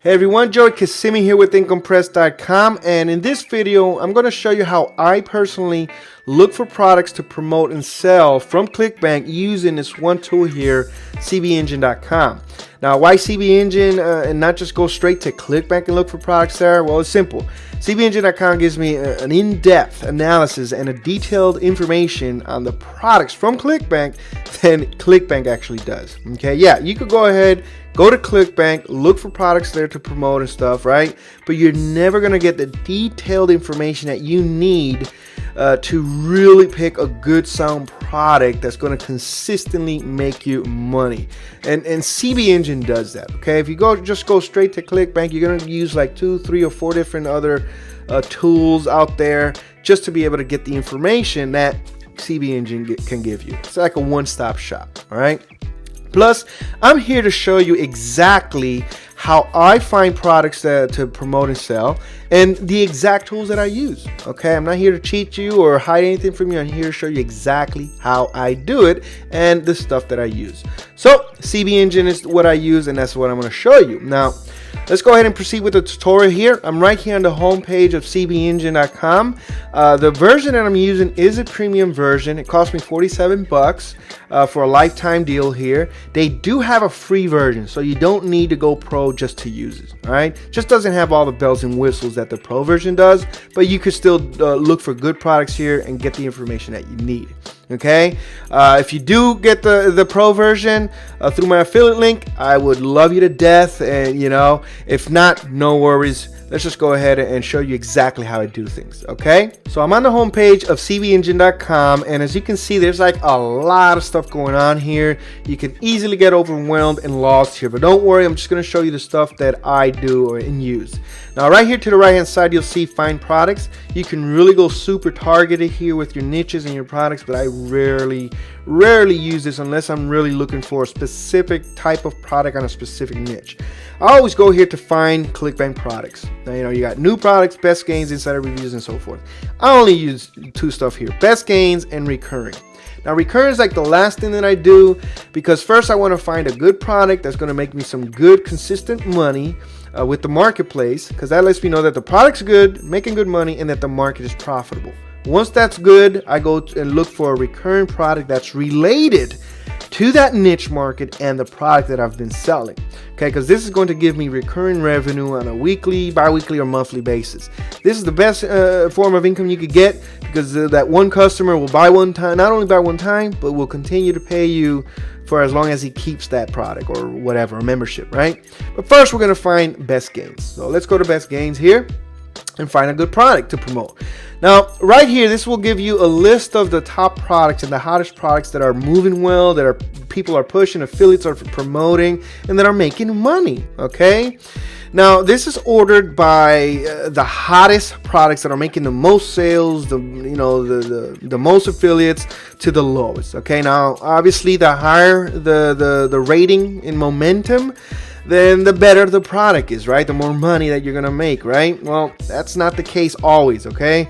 Hey everyone, Joey Kissimmee here with Incompressed.com, and in this video I'm going to show you how I personally look for products to promote and sell from ClickBank using this one tool here, CBEnging.com. Now, why CBEnging and not just go straight to ClickBank and look for products there? Well, it's simple. CBEnging.com gives me an in-depth analysis and a detailed information on the products from ClickBank than ClickBank actually does. Okay, yeah, you could go ahead, go to ClickBank, look for products there to promote and stuff, right? But you're never going to get the detailed information that you need to really pick a good sound product that's going to consistently make you money. And CBEnging does that. Okay, if you just go straight to ClickBank, you're going to use like 2, 3, or 4 different other tools out there just to be able to get the information that CBEnging can give you. It's like a one-stop shop. All right. Plus, I'm here to show you exactly how I find products to promote and sell and the exact tools that I use. Okay, I'm not here to cheat you or hide anything from you. I'm here to show you exactly how I do it and the stuff that I use. So, CBEnging is what I use, and that's what I'm going to show you. Now, let's go ahead and proceed with the tutorial here. I'm right here on the home page of CBEnging.com. The version that I'm using is a premium version. It cost me 47 bucks for a lifetime deal here. They do have a free version, so you don't need to go pro just to use it. All right, just doesn't have all the bells and whistles that the pro version does, but you could still look for good products here and get the information that you need. Okay, if you do get the pro version through my affiliate link, I would love you to death. And if not, no worries. Let's just go ahead and show you exactly how I do things. Okay, so I'm on the home page of CBEnging.com, and as you can see, there's like a lot of stuff going on here. You can easily get overwhelmed and lost here, but don't worry, I'm just going to show you the stuff that I do and use. Now, right here to the right hand side, you'll see find products. You can really go super targeted here with your niches and your products, but I rarely use this unless I'm really looking for a specific type of product on a specific niche. I always go here to find ClickBank products. Now, you got new products, best gains, insider reviews, and so forth. I only use 2 stuff here: best gains and recurring. Now, recurring is like the last thing that I do, because first I want to find a good product that's going to make me some good, consistent money with the marketplace, because that lets me know that the product's good, making good money, and that the market is profitable. Once that's good, I go and look for a recurring product that's related to that niche market and the product that I've been selling. Okay, because this is going to give me recurring revenue on a weekly, bi-weekly, or monthly basis. This is the best form of income you could get, because that one customer will buy one time, not only buy one time, but will continue to pay you for as long as he keeps that product or whatever, a membership, right? But first, we're going to find best gains. So let's go to best gains here and find a good product to promote. Now, right here, this will give you a list of the top products and the hottest products that are moving well, that people are pushing, affiliates are promoting, and that are making money. Okay. Now, this is ordered by the hottest products that are making the most sales, the most affiliates, to the lowest. Okay. Now, obviously, the higher the rating in momentum, then the better the product is, right? The more money that you're gonna make, right? Well, that's not the case always, okay?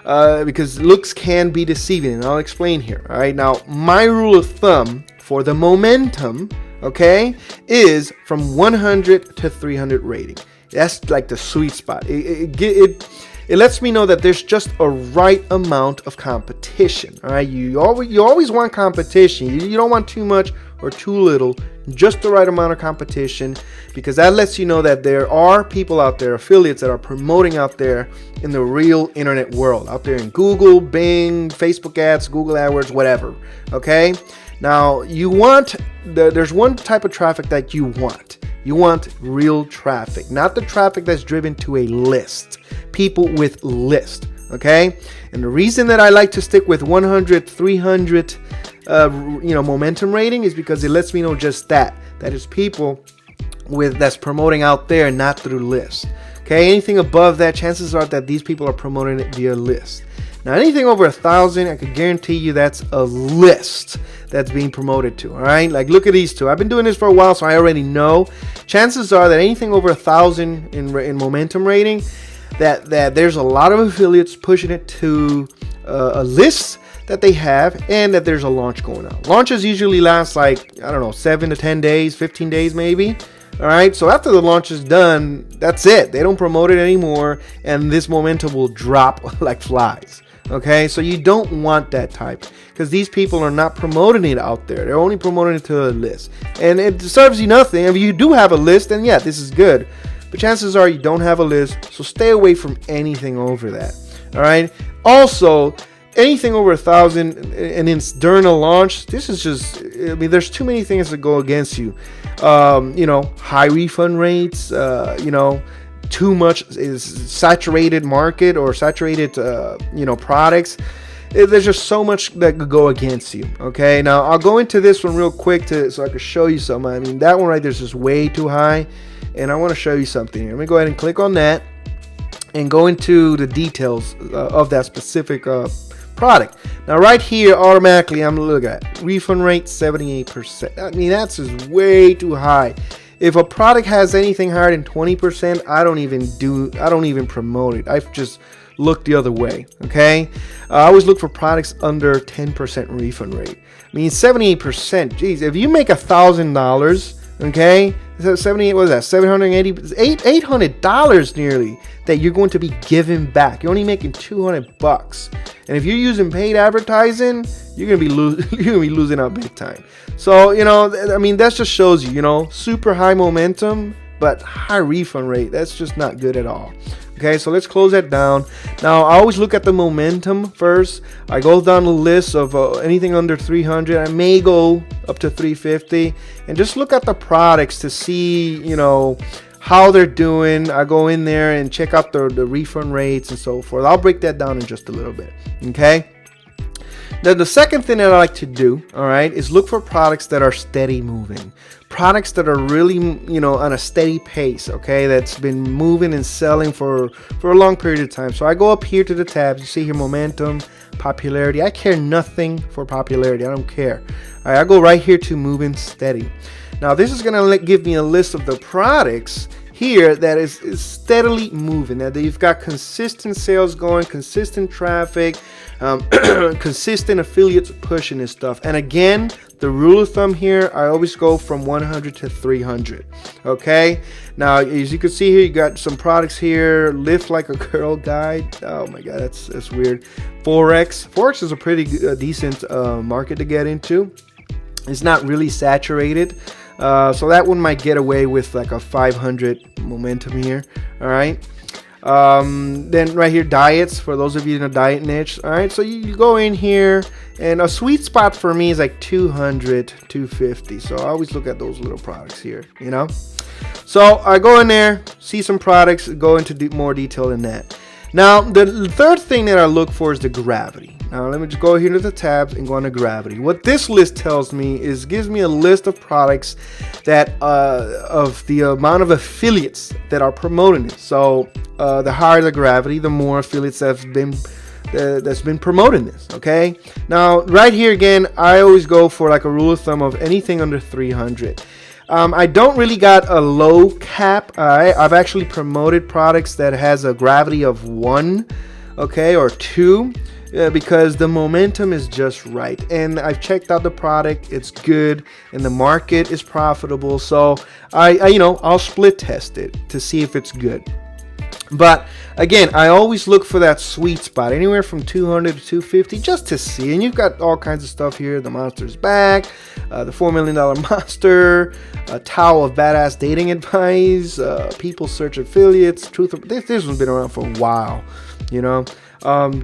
Because looks can be deceiving, and I'll explain here. All right, now my rule of thumb for the momentum, okay, is from 100 to 300 rating. That's like the sweet spot. It lets me know that there's just a right amount of competition. All right, you always want competition. You don't want too much or too little, just the right amount of competition, because that lets you know that there are people out there, affiliates that are promoting out there in the real internet world, out there in Google, Bing, Facebook ads, Google AdWords, whatever. Okay, now there's one type of traffic that you want. You want real traffic, not the traffic that's driven to a list. People with list. Okay, and the reason that I like to stick with 100, 300 momentum rating is because it lets me know just that is people that's promoting out there, not through lists. Okay, anything above that, chances are that these people are promoting it via list. Now, anything over 1,000, I can guarantee you that's a list that's being promoted to. All right, like look at these two. I've been doing this for a while, so I already know. Chances are that anything over 1,000 in momentum rating, that there's a lot of affiliates pushing it to a list that they have, and that there's a launch going on. Launches usually last like, I don't know, 7 to 10 days, 15 days maybe. All right, so after the launch is done, that's it. They don't promote it anymore, and this momentum will drop like flies. Okay, so you don't want that type, because these people are not promoting it out there. They're only promoting it to a list, and it serves you nothing. If you do have a list, then yeah, this is good, but chances are you don't have a list, so stay away from anything over that. All right, also anything over 1,000 and it's during a launch, this is just, I mean, there's too many things that go against you. You know, high refund rates, you know, too much is saturated market or saturated, you know, products. There's just so much that could go against you. Okay, now I'll go into this one real quick so I can show you something. I mean, that one right there is just way too high, and I want to show you something here. Let me go ahead and click on that and go into the details of that specific product. Now right here, automatically I'm looking at refund rate 78%. I mean, that's just way too high. If a product has anything higher than 20%, I don't even promote it. I've just looked the other way. Okay, I always look for products under 10% refund rate. I mean, 78%. Geez, if you make $1,000, okay, 78, what was that? $800 nearly that you're going to be giving back. You're only making $200, and if you're using paid advertising, you're gonna be losing out big time. So, you know, I mean, that just shows you, you know, super high momentum but high refund rate. That's just not good at all. Okay, so let's close that down. Now, I always look at the momentum first. I go down the list of anything under 300. I may go up to 350, and just look at the products to see, you know, how they're doing. I go in there and check out the refund rates and so forth. I'll break that down in just a little bit. Okay. Then the second thing that I like to do, all right, is look for products that are steady moving. Products that are really, you know, on a steady pace, okay, that's been moving and selling for a long period of time. So I go up here to the tabs. You see here, momentum, popularity. I care nothing for popularity. I don't care. All right, I go right here to moving steady. Now this is going to give me a list of the products here that is steadily moving. Now that you've got consistent sales going, consistent traffic, consistent affiliates pushing this stuff. And again, the rule of thumb here, I always go from 100 to 300. Okay, now as you can see here, you got some products here. Lift Like a Girl guide. Oh my god, that's weird. Forex is a pretty decent market to get into. It's not really saturated. So that one might get away with like a 500 momentum here. All right. Then right here, diets, for those of you in a diet niche. All right, so you go in here, and a sweet spot for me is like 200, 250. So I always look at those little products here, you know. So I go in there, see some products, go into more detail than that. Now the third thing that I look for is the gravity. Now let me just go here to the tabs and go on to gravity. What this list tells me is, gives me a list of products that of the amount of affiliates that are promoting it. So the higher the gravity, the more affiliates that's been promoting this. Okay, now right here again, I always go for like a rule of thumb of anything under 300. I don't really got a low cap. I've actually promoted products that has a gravity of 1, okay, or 2, because the momentum is just right. And I've checked out the product; it's good, and the market is profitable. So I'll split test it to see if it's good. But again, I always look for that sweet spot, anywhere from 200 to 250, just to see. And you've got all kinds of stuff here. The Monster's Back, the $4 Million Monster, Tao of Badass Dating Advice, People Search Affiliates, this one's been around for a while, you know.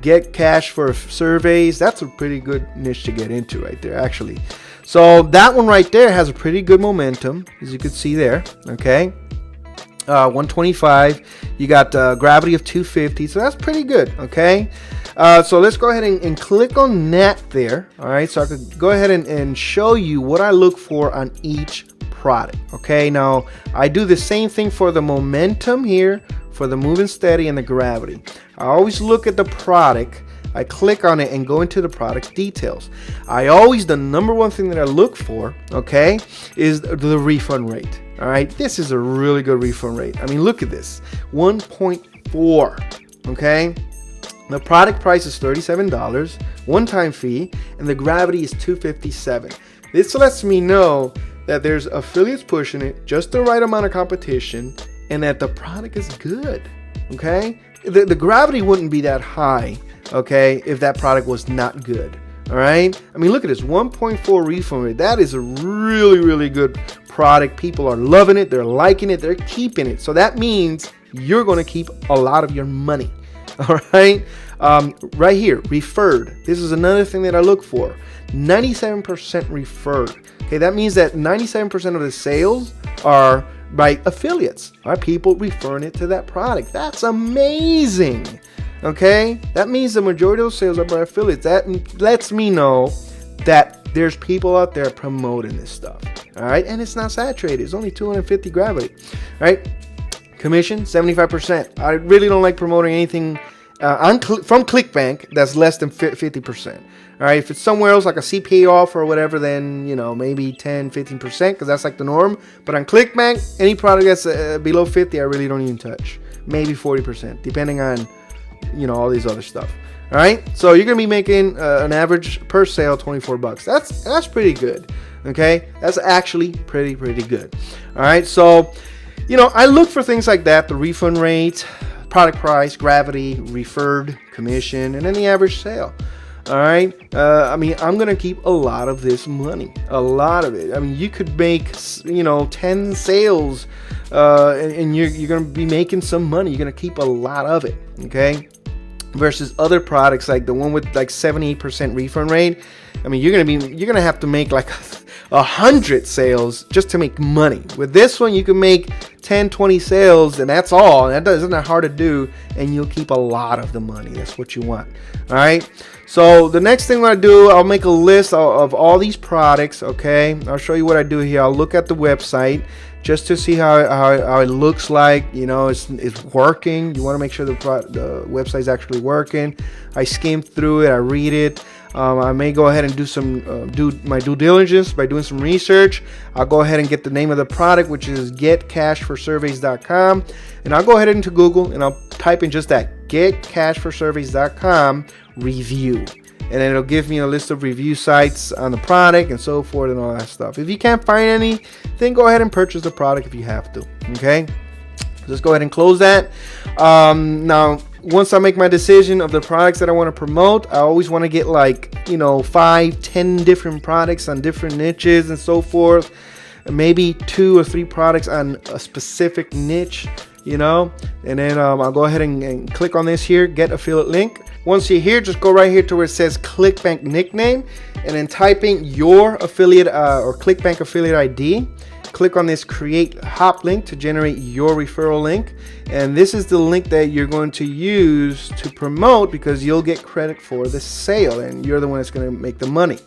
Get Cash for Surveys. That's a pretty good niche to get into right there, actually. So that one right there has a pretty good momentum, as you can see there, okay. 125. You got gravity of 250, so that's pretty good. Okay, so let's go ahead and click on that there. All right, so I could go ahead and show you what I look for on each product. Okay, now I do the same thing for the momentum here, for the moving steady, and the gravity. I always look at the product, I click on it and go into the product details. The number one thing that I look for, okay, is the refund rate. All right, this is a really good refund rate. I mean, look at this, 1.4. Okay, the product price is $37, one-time fee, and the gravity is 257. This lets me know that there's affiliates pushing it, just the right amount of competition, and that the product is good. Okay, the gravity wouldn't be that high, okay, if that product was not good. All right, I mean, look at this 1.4 refund rate. That is a really good product. People are loving it, they're liking it, they're keeping it. So that means you're going to keep a lot of your money. All right, right here, referred. This is another thing that I look for. 97% referred. Okay, that means that 97% of the sales are by affiliates, are people referring it to that product. That's amazing. Okay, that means the majority of those sales are by affiliates. That lets me know that there's people out there promoting this stuff. All right, and it's not saturated. It's only 250 gravity. Right, commission 75%. I really don't like promoting anything from ClickBank that's less than 50%. All right, if it's somewhere else like a CPA offer or whatever, then maybe 10-15%, because that's like the norm. But on ClickBank, any product that's below 50, I really don't even touch. Maybe 40%, depending on all these other stuff. All right, so you're gonna be making an average per sale $24. That's pretty good. Okay, that's actually pretty good. All right, so I look for things like that: the refund rate, product price, gravity, referred, commission, and then the average sale. All right, I mean, I'm gonna keep a lot of this money, a lot of it. I mean, you could make 10 sales and you're gonna be making some money. You're gonna keep a lot of it. Okay, versus other products like the one with like 78% refund rate. I mean, you're gonna have to make like 100 sales just to make money. With this one, you can make 10-20 sales, and that's all. That isn't that hard to do, and you'll keep a lot of the money. That's what you want. All right, so the next thing I do, I'll make a list of all these products. Okay, I'll show you what I do here. I'll look at the website just to see how it looks like. It's working. You want to make sure the website is actually working. I skim through it, I read it. I may go ahead and do my due diligence by doing some research. I'll go ahead and get the name of the product, which is getcashforsurveys.com, and I'll go ahead into Google and I'll type in just that, getcashforsurveys.com review, and then it'll give me a list of review sites on the product and so forth and all that stuff. If you can't find any, then go ahead and purchase the product if you have to. Okay, just go ahead and close that. Now, once I make my decision of the products that I want to promote, I always want to get like 5-10 different products on different niches and so forth, maybe 2 or 3 products on a specific niche, and then I'll go ahead and click on this here, get affiliate link. Once you're here, just go right here to where it says ClickBank nickname, and then type in your affiliate or ClickBank affiliate ID. Click on this create hop link to generate your referral link, and this is the link that you're going to use to promote, because you'll get credit for the sale and you're the one that's going to make the money.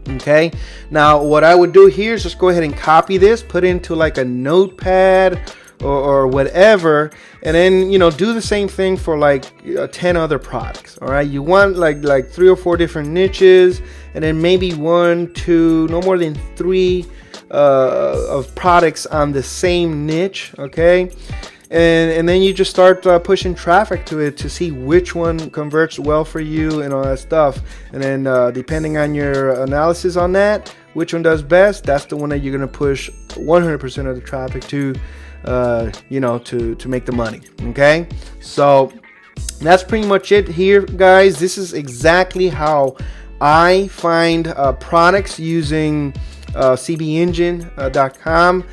Okay, now what I would do here is just go ahead and copy this, put it into like a notepad or whatever, and then do the same thing for like 10 other products. All right, you want like 3 or 4 different niches, and then maybe 1, 2, no more than 3 of products on the same niche. Okay, and then you just start pushing traffic to it to see which one converts well for you and all that stuff, and then depending on your analysis on that, which one does best, that's the one that you're going to push 100% of the traffic to to make the money. Okay, so that's pretty much it here, guys. This is exactly how I find products using CBEnging.com.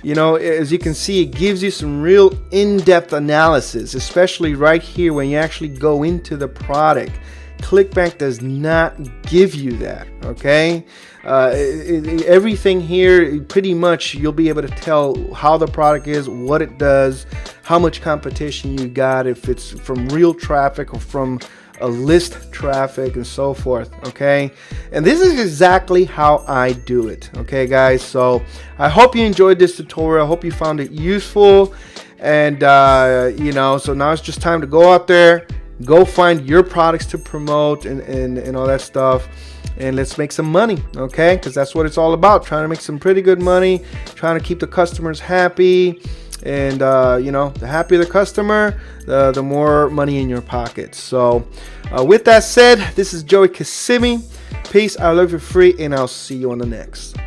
As you can see, it gives you some real in-depth analysis, especially right here when you actually go into the product. ClickBank does not give you that. Okay, everything here, pretty much you'll be able to tell how the product is, what it does, how much competition you got, if it's from real traffic or from a list traffic and so forth. Okay, and this is exactly how I do it. Okay, guys, so I hope you enjoyed this tutorial. I hope you found it useful, and so now it's just time to go out there, go find your products to promote and all that stuff, and let's make some money. Okay, because that's what it's all about, trying to make some pretty good money, trying to keep the customers happy. And the happier the customer, the more money in your pocket. So with that said, this is Joey Kissimmee. Peace, I love you free, and I'll see you on the next.